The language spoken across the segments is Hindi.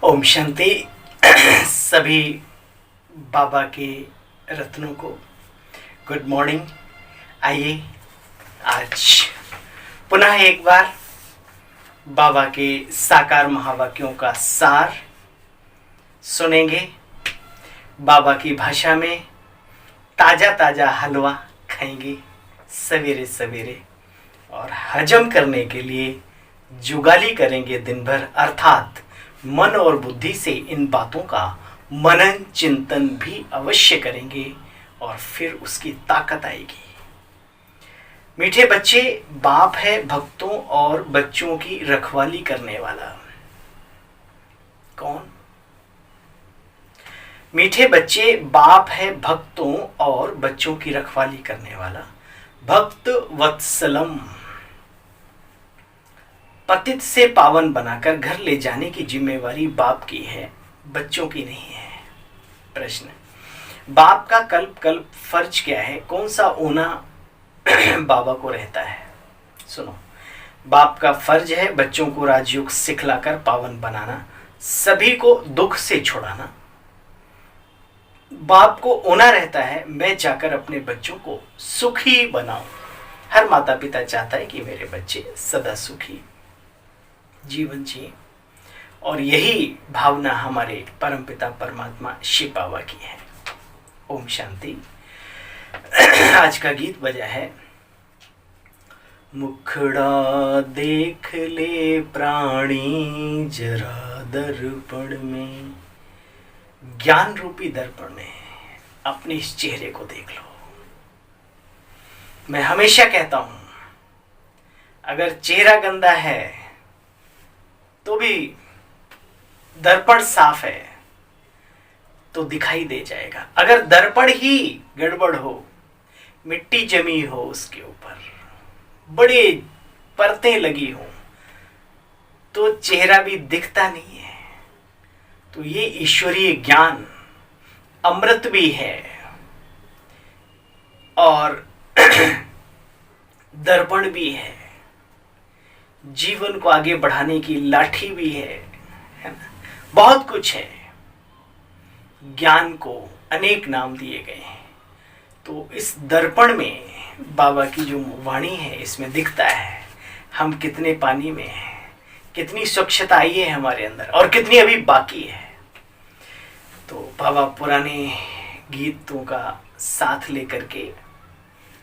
ओम शांति। सभी बाबा के रत्नों को गुड मॉर्निंग। आइए आज पुनः एक बार बाबा के साकार महावाक्यों का सार सुनेंगे। बाबा की भाषा में ताज़ा ताज़ा हलवा खाएंगे सवेरे सवेरे और हजम करने के लिए जुगाली करेंगे दिन भर, अर्थात मन और बुद्धि से इन बातों का मनन चिंतन भी अवश्य करेंगे और फिर उसकी ताकत आएगी। मीठे बच्चे, बाप है भक्तों और बच्चों की रखवाली करने वाला। कौन? मीठे बच्चे, बाप है भक्तों और बच्चों की रखवाली करने वाला। भक्त वत्सलम, पतित से पावन बनाकर घर ले जाने की जिम्मेवारी बाप की है, बच्चों की नहीं है। प्रश्न, बाप का कल्प कल्प फर्ज क्या है? कौन सा ओना बाबा को रहता है? सुनो, बाप का फर्ज है बच्चों को राजयोग सिखलाकर पावन बनाना, सभी को दुख से छुड़ाना। बाप को ओना रहता है मैं जाकर अपने बच्चों को सुखी बनाऊं। हर माता पिता चाहता है कि मेरे बच्चे सदा सुखी जीवन जिए, और यही भावना हमारे परमपिता परमात्मा शिव बाबा की है। ओम शांति। आज का गीत बजा है, मुखड़ा देख ले प्राणी जरा दर्पण में, ज्ञान रूपी दर्पण में अपने इस चेहरे को देख लो। मैं हमेशा कहता हूं, अगर चेहरा गंदा है तो भी दर्पण साफ है तो दिखाई दे जाएगा। अगर दर्पण ही गड़बड़ हो, मिट्टी जमी हो उसके ऊपर, बड़े परतें लगी हो, तो चेहरा भी दिखता नहीं है। तो ये ईश्वरीय ज्ञान अमृत भी है और दर्पण भी है, जीवन को आगे बढ़ाने की लाठी भी है ना? बहुत कुछ है। ज्ञान को अनेक नाम दिए गए हैं। तो इस दर्पण में बाबा की जो वाणी है, इसमें दिखता है हम कितने पानी में हैं, कितनी स्वच्छता आई है हमारे अंदर और कितनी अभी बाकी है। तो बाबा पुराने गीतों का साथ लेकर के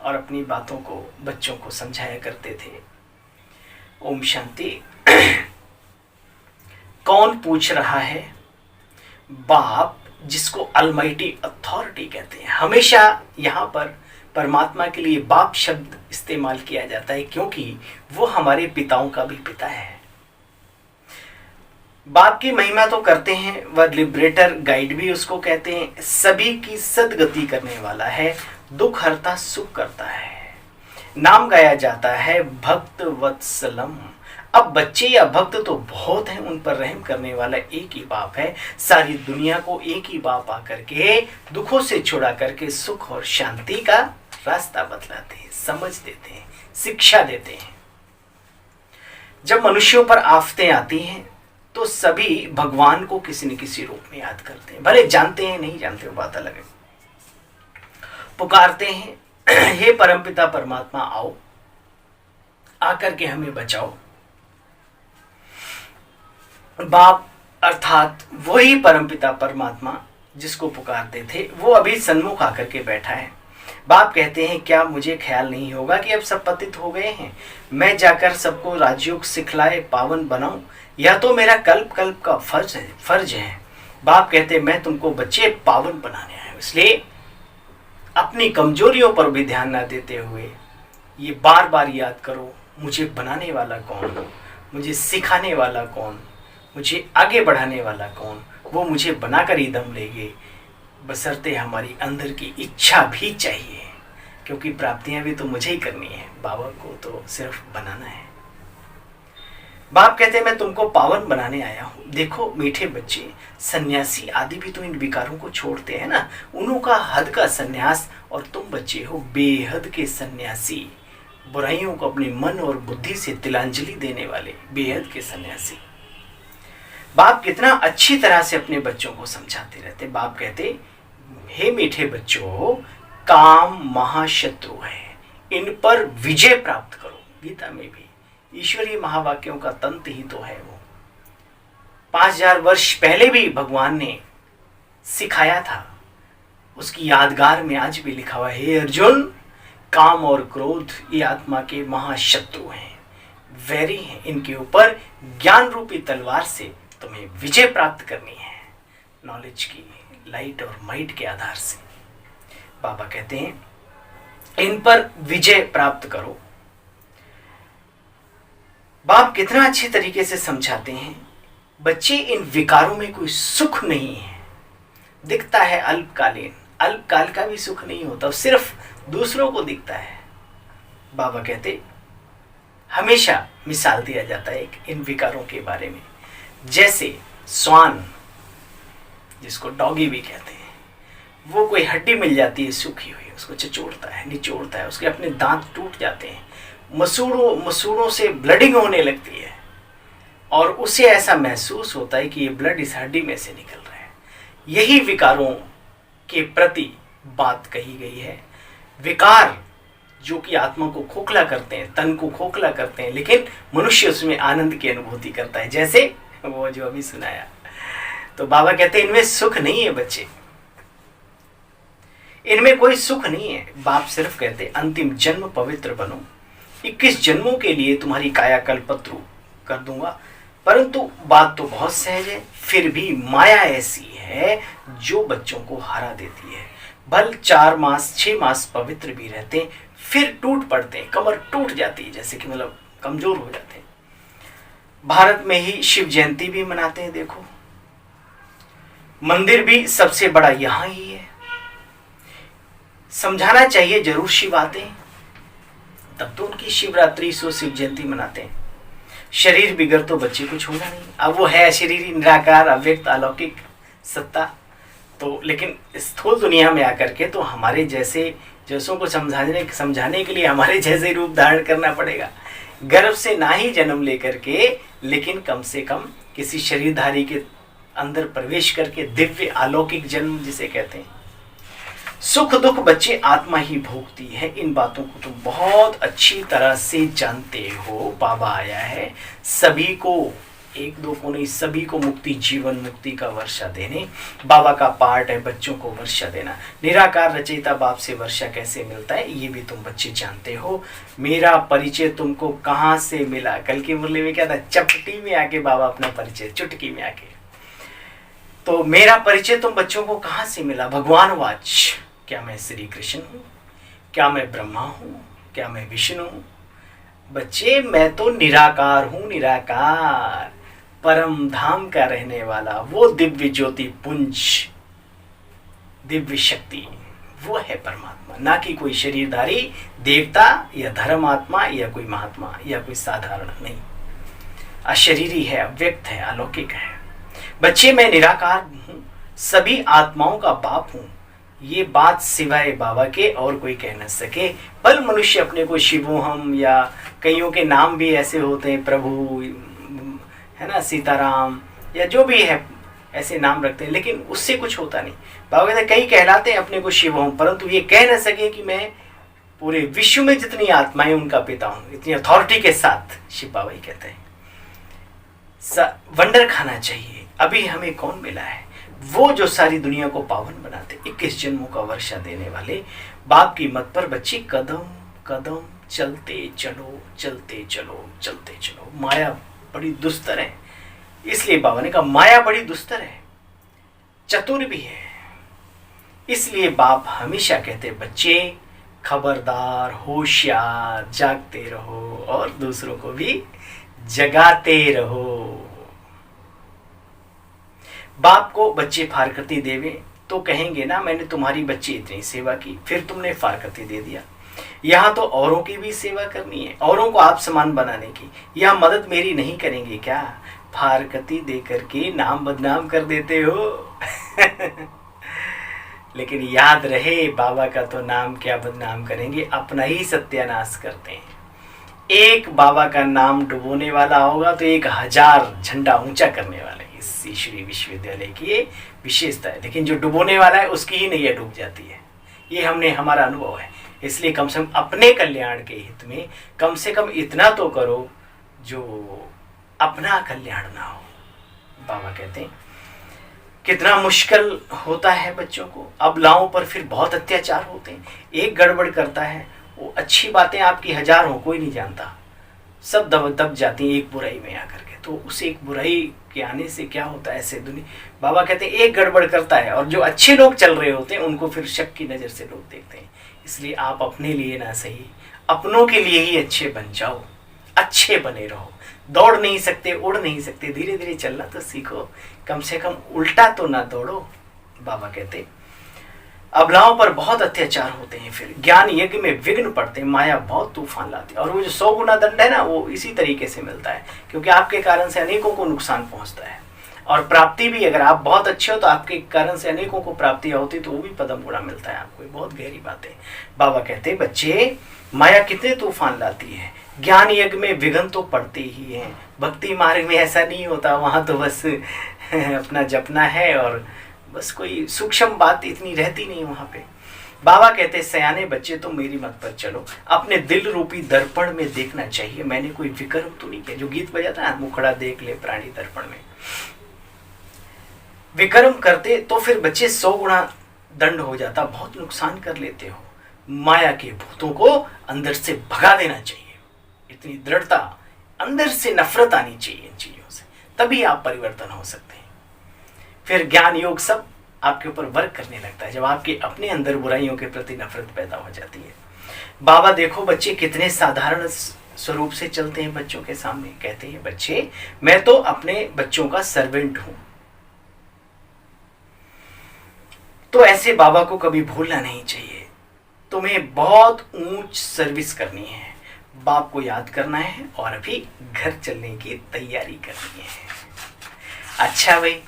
और अपनी बातों को बच्चों को समझाया करते थे। ओम शांति। कौन पूछ रहा है? बाप, जिसको अलमाइटी अथॉरिटी कहते हैं। हमेशा यहाँ पर परमात्मा के लिए बाप शब्द इस्तेमाल किया जाता है क्योंकि वो हमारे पिताओं का भी पिता है। बाप की महिमा तो करते हैं, वह लिबरेटर गाइड भी उसको कहते हैं। सभी की सदगति करने वाला है, दुख हरता सुख करता है। नाम गाया जाता है भक्त वत्सलम। अब बच्चे या भक्त तो बहुत हैं, उन पर रहम करने वाला एक ही बाप है। सारी दुनिया को एक ही बाप आकर के दुखों से छुड़ा करके सुख और शांति का रास्ता बतलाते हैं, समझ देते हैं, शिक्षा देते हैं। जब मनुष्यों पर आफतें आती हैं तो सभी भगवान को किसी न किसी रूप में याद करते हैं, भले जानते हैं नहीं जानते, वो बात अलग है। पुकारते हैं, हे परमपिता परमात्मा आओ, आकर के हमें बचाओ। बाप अर्थात वही परमपिता परमात्मा जिसको पुकारते थे, वो अभी सन्मुख आकर के बैठा है। बाप कहते हैं, क्या मुझे ख्याल नहीं होगा कि अब सब पतित हो गए हैं, मैं जाकर सबको राजयोग सिखलाए पावन बनाऊं? यह तो मेरा कल्प कल्प का फर्ज है। बाप कहते हैं, मैं तुमको बच्चे पावन बनाने आया हूं, इसलिए अपनी कमजोरियों पर भी ध्यान न देते हुए ये बार बार याद करो, मुझे बनाने वाला कौन, मुझे सिखाने वाला कौन, मुझे आगे बढ़ाने वाला कौन। वो मुझे बनाकर ही दम लेंगे, बशर्ते हमारी अंदर की इच्छा भी चाहिए, क्योंकि प्राप्तियां भी तो मुझे ही करनी है, बाबा को तो सिर्फ बनाना है। बाप कहते हैं, मैं तुमको पावन बनाने आया हूं। देखो मीठे बच्चे, सन्यासी आदि भी तो इन विकारों को छोड़ते हैं ना, उन्हों का हद का सन्यास, और तुम बच्चे हो बेहद के सन्यासी, बुराइयों को अपने मन और बुद्धि से तिलांजलि देने वाले बेहद के सन्यासी। बाप कितना अच्छी तरह से अपने बच्चों को समझाते रहते। बाप कहते, हे मीठे बच्चों, काम महाशत्रु है, इन पर विजय प्राप्त करो। गीता में भी ईश्वरीय महावाक्यों का तंत्र ही तो है वो। 5000 वर्ष पहले भी भगवान ने सिखाया था, उसकी यादगार में आज भी लिखा हुआ है, हे अर्जुन, काम और क्रोध ये आत्मा के महाशत्रु हैं, वैरी हैं। इनके ऊपर ज्ञान रूपी तलवार से तुम्हें विजय प्राप्त करनी है, नॉलेज की लाइट और माइट के आधार से। बाबा कहते हैं, इन पर विजय प्राप्त करो। बाप कितना अच्छी तरीके से समझाते हैं, बच्चे इन विकारों में कोई सुख नहीं है। दिखता है अल्पकालीन, अल्पकाल का भी सुख नहीं होता, सिर्फ दूसरों को दिखता है। बाबा कहते, हमेशा मिसाल दिया जाता है इन विकारों के बारे में। जैसे स्वान, जिसको डॉगी भी कहते हैं, वो कोई हड्डी मिल जाती है सूखी हुई, उसको चचोड़ता है, निचोड़ता है, उसके अपने दांत टूट जाते हैं, मसूड़ों से ब्लडिंग होने लगती है, और उसे ऐसा महसूस होता है कि ये ब्लड इस हड्डी में से निकल रहा है। यही विकारों के प्रति बात कही गई है। विकार जो कि आत्मा को खोखला करते हैं, तन को खोखला करते हैं, लेकिन मनुष्य उसमें आनंद की अनुभूति करता है, जैसे वो जो अभी सुनाया। तो बाबा कहते हैं, इनमें सुख नहीं है बच्चे, इनमें कोई सुख नहीं है। बाप सिर्फ कहते, अंतिम जन्म पवित्र बनो, 21 जन्मों के लिए तुम्हारी काया कल्पत्रु कर दूंगा। परंतु बात तो बहुत सहज है, फिर भी माया ऐसी है जो बच्चों को हरा देती है। भल 4 मास 6 मास पवित्र भी रहते हैं, फिर टूट पड़ते हैं, कमर टूट जाती है, जैसे कि मतलब कमजोर हो जाते हैं। भारत में ही शिव जयंती भी मनाते हैं, देखो मंदिर भी सबसे बड़ा यहां ही है। समझाना चाहिए जरूर शिव आते हैं, तब तो उनकी शिवरात्रि सो शिव जयंती मनाते हैं। शरीर बिगड़ तो बच्चे कुछ होगा नहीं, अब वो है शरीरी निराकार अव्यक्त अलौकिक सत्ता। तो लेकिन स्थूल दुनिया में आकर के तो हमारे जैसों को समझाने के लिए हमारे जैसे रूप धारण करना पड़ेगा। गर्भ से ना ही जन्म लेकर के, लेकिन कम से कम किसी शरीरधारी के अंदर प्रवेश करके दिव्य अलौकिक जन्म जिसे कहते हैं। सुख दुख बच्चे आत्मा ही भोगती है, इन बातों को तुम बहुत अच्छी तरह से जानते हो। बाबा आया है सभी को, एक दो को नहीं, सभी को मुक्ति, जीवन मुक्ति का वर्षा देने। बाबा का पार्ट है बच्चों को वर्षा देना। निराकार रचयिता बाप से वर्षा कैसे मिलता है ये भी तुम बच्चे जानते हो। मेरा परिचय तुमको कहाँ से मिला? कल की मुरली में क्या था, चपटी में आके बाबा अपना परिचय, चुटकी में आके। तो मेरा परिचय तुम बच्चों को कहाँ से मिला? भगवान वाच, क्या मैं श्री कृष्ण हूँ? क्या मैं ब्रह्मा हूँ? क्या मैं विष्णु हूँ? बच्चे मैं तो निराकार हूँ, निराकार, परम धाम का रहने वाला, वो दिव्य ज्योति पुंज, दिव्य शक्ति, वो है परमात्मा, ना कि कोई शरीरधारी देवता या धर्मात्मा या कोई महात्मा या कोई साधारण नहीं। अशरीरी है, अव्यक्त है, अलौकिक है। बच्चे मैं निराकार हूँ, सभी आत्माओं का बाप हूँ। ये बात सिवाय बाबा के और कोई कह न सके। बल मनुष्य अपने को शिवोहम, या कईयों के नाम भी ऐसे होते हैं, प्रभु है ना, सीताराम, या जो भी है ऐसे नाम रखते हैं, लेकिन उससे कुछ होता नहीं। बाबा कहते कई कहलाते हैं अपने को शिवोहम, परंतु ये कह न सके कि मैं पूरे विश्व में जितनी आत्माएं उनका पिता हूँ, इतनी अथॉरिटी के साथ। शिव बाबा ही कहते हैं वंडर खाना चाहिए। अभी हमें कौन मिला है? वो जो सारी दुनिया को पावन बनाते, 21 जन्मों का वर्षा देने वाले। बाप की मत पर बच्चे कदम कदम चलते चलो, चलते चलो, चलते चलो। माया बड़ी दुस्तर है, इसलिए बाबा ने कहा माया बड़ी दुस्तर है, चतुर भी है। इसलिए बाप हमेशा कहते बच्चे खबरदार, होशियार, जागते रहो और दूसरों को भी जगाते रहो। बाप को बच्चे फारकती देवे तो कहेंगे ना, मैंने तुम्हारी बच्ची इतनी सेवा की, फिर तुमने फारकती दे दिया। यहाँ तो औरों की भी सेवा करनी है, औरों को आप समान बनाने की। यहाँ मदद मेरी नहीं करेंगे क्या? फारकती दे करके नाम बदनाम कर देते हो। लेकिन याद रहे, बाबा का तो नाम क्या बदनाम करेंगे, अपना ही सत्यानाश करते हैं। एक बाबा का नाम डुबोने वाला होगा तो 1000 झंडा ऊंचा करने वाले, श्री विश्वविद्यालय की ये विशेषता है। लेकिन जो डुबोने वाला है उसकी ही नैया डूब जाती है, ये हमारा अनुभव है। इसलिए कम से कम अपने कल्याण के हित में कम से कम इतना तो करो जो अपना कल्याण ना हो। बाबा कहते हैं कितना मुश्किल होता है बच्चों को, अबलाओं पर फिर बहुत अत्याचार होते हैं। एक गड़बड़ करता है, वो अच्छी बातें आपकी 1000 हो, कोई नहीं जानता, सब दब जाती हैं एक बुराई में आकर के। तो उस एक बुराई के आने से क्या होता है ऐसे दुनिया, बाबा कहते हैं एक गड़बड़ करता है और जो अच्छे लोग चल रहे होते हैं उनको फिर शक की नज़र से लोग देखते हैं। इसलिए आप अपने लिए ना सही, अपनों के लिए ही अच्छे बन जाओ, अच्छे बने रहो। दौड़ नहीं सकते, उड़ नहीं सकते, धीरे धीरे चलना तो सीखो, कम से कम उल्टा तो ना दौड़ो। बाबा कहते अबलाओं पर बहुत अत्याचार होते हैं, फिर ज्ञान यज्ञ में विघ्न पड़ते हैं, माया बहुत तूफान लाती है। और वो जो 100 गुना दंड है ना, वो इसी तरीके से मिलता है, क्योंकि आपके कारण से अनेकों को नुकसान पहुंचता है। और प्राप्ति भी, अगर आप बहुत अच्छे हो तो आपके कारण से अनेकों को प्राप्तियां होती, तो वो भी पदम गुणा मिलता है आपको। बहुत गहरी बात है। बाबा कहते बच्चे माया कितने तूफान लाती है, ज्ञान यज्ञ में विघ्न तो पड़ते ही हैं। भक्ति मार्ग में ऐसा नहीं होता, वहाँ तो बस अपना जपना है और बस कोई सूक्ष्म बात इतनी रहती नहीं वहाँ पे। बाबा कहते सयाने बच्चे तो मेरी मत पर चलो, अपने दिल रूपी दर्पण में देखना चाहिए। मैंने कोई विक्रम तो नहीं किया, जो गीत बजाता है मुखड़ा देख ले प्राणी दर्पण में। विक्रम करते तो फिर बच्चे 100 गुना दंड हो जाता, बहुत नुकसान कर लेते हो। माया के भूतों को अंदर से भगा देना चाहिए, इतनी दृढ़ता, अंदर से नफरत आनी चाहिए इन चीजों से, तभी आप परिवर्तन हो सकते हैं। फिर ज्ञान योग सब आपके ऊपर वर्क करने लगता है, जब आपके अपने अंदर बुराइयों के प्रति नफरत पैदा हो जाती है। बाबा देखो बच्चे कितने साधारण स्वरूप से चलते हैं बच्चों के सामने। कहते हैं बच्चे मैं तो अपने बच्चों का सर्वेंट हूं। तो ऐसे बाबा को कभी भूलना नहीं चाहिए। तुम्हें बहुत ऊंच सर्विस करनी है, बाप को याद करना है और अभी घर चलने की तैयारी करनी है। अच्छा भाई,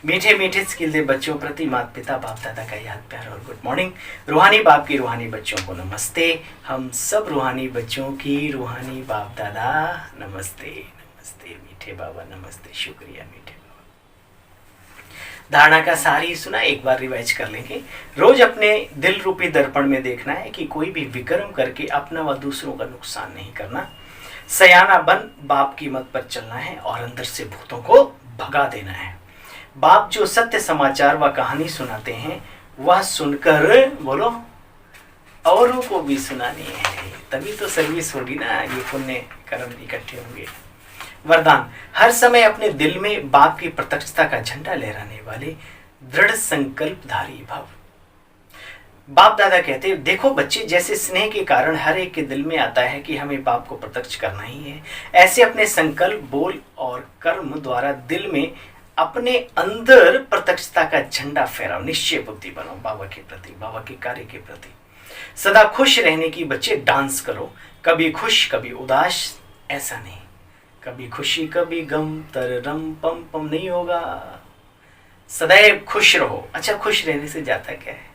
मीठे मीठे स्किल दे बच्चों प्रति माता पिता बाप दादा का याद प्यार और गुड मॉर्निंग। रूहानी बाप की रूहानी बच्चों को नमस्ते। हम सब रूहानी बच्चों की रूहानी बाप दादा नमस्ते। नमस्ते मीठे बाबा, नमस्ते, शुक्रिया मीठे बाबा। धारणा का सार ही सुना, एक बार रिवाइज कर लेंगे। रोज अपने दिल रूपी दर्पण में देखना है कि कोई भी विक्रम करके अपना व दूसरों का नुकसान नहीं करना। सयाना बन बाप की मत पर चलना है और अंदर से भूतों को भगा देना है। बाप जो सत्य समाचार व कहानी सुनाते हैं वह सुनकर बोलो औरों को भी सुनानी है, तभी तो सर्विस होगी ना, ये पुण्य कर्म इकट्ठे होंगे। वरदान, हर समय अपने दिल में बाप की प्रत्यक्षता का झंडा लहराने वाले दृढ़ संकल्पधारी भव। बाप दादा कहते हैं देखो बच्चे, जैसे स्नेह के कारण हर एक के दिल में आता है कि हमें बाप को प्रत्यक्ष करना ही है, ऐसे अपने संकल्प, बोल और कर्म द्वारा दिल में अपने अंदर प्रत्यक्षता का झंडा फहराओ। निश्चय बुद्धि बनो बाबा के प्रति, बाबा के कार्य के प्रति। सदा खुश रहने की बच्चे डांस करो, कभी खुश कभी उदास, ऐसा नहीं, कभी खुशी कभी गम, तररम पम पम नहीं होगा। सदैव खुश रहो। अच्छा, खुश रहने से जाता क्या है?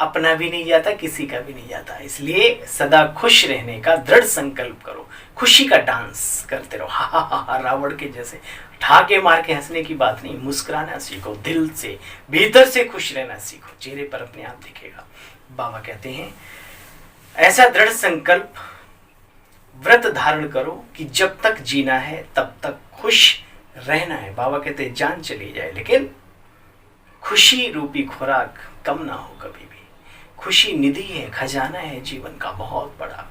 अपना भी नहीं जाता, किसी का भी नहीं जाता। इसलिए सदा खुश रहने का दृढ़ संकल्प करो, खुशी का डांस करते रहो। हा हा हा, रावण के जैसे ठाके मार के हंसने की बात नहीं, मुस्कुराना सीखो, दिल से भीतर से खुश रहना सीखो, चेहरे पर अपने आप दिखेगा। बाबा कहते हैं ऐसा दृढ़ संकल्प व्रत धारण करो कि जब तक जीना है तब तक खुश रहना है। बाबा कहते हैं जान चली जाए लेकिन खुशी रूपी खुराक कम ना हो कभी भी। खुशी निधि है, खजाना है जीवन का बहुत बड़ा।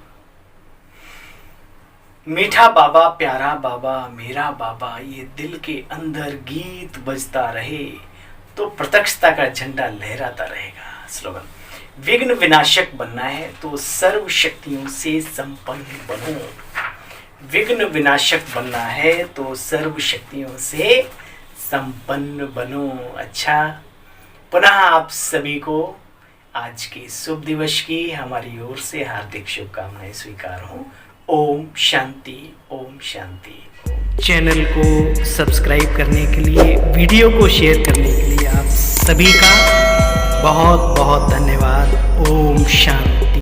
मीठा बाबा, प्यारा बाबा, मेरा बाबा, ये दिल के अंदर गीत बजता रहे तो प्रत्यक्षता का झंडा लहराता रहेगा। स्लोगन, विघ्न विनाशक बनना है तो सर्व शक्तियों से संपन्न बनो। विघ्न विनाशक बनना है तो सर्व शक्तियों से संपन्न बनो। अच्छा, पुनः आप सभी को आज के शुभ दिवस की हमारी ओर से हार्दिक शुभकामनाएं स्वीकार हों। ओम शांति, ओम शांति। चैनल को सब्सक्राइब करने के लिए, वीडियो को शेयर करने के लिए आप सभी का बहुत बहुत धन्यवाद। ओम शांति।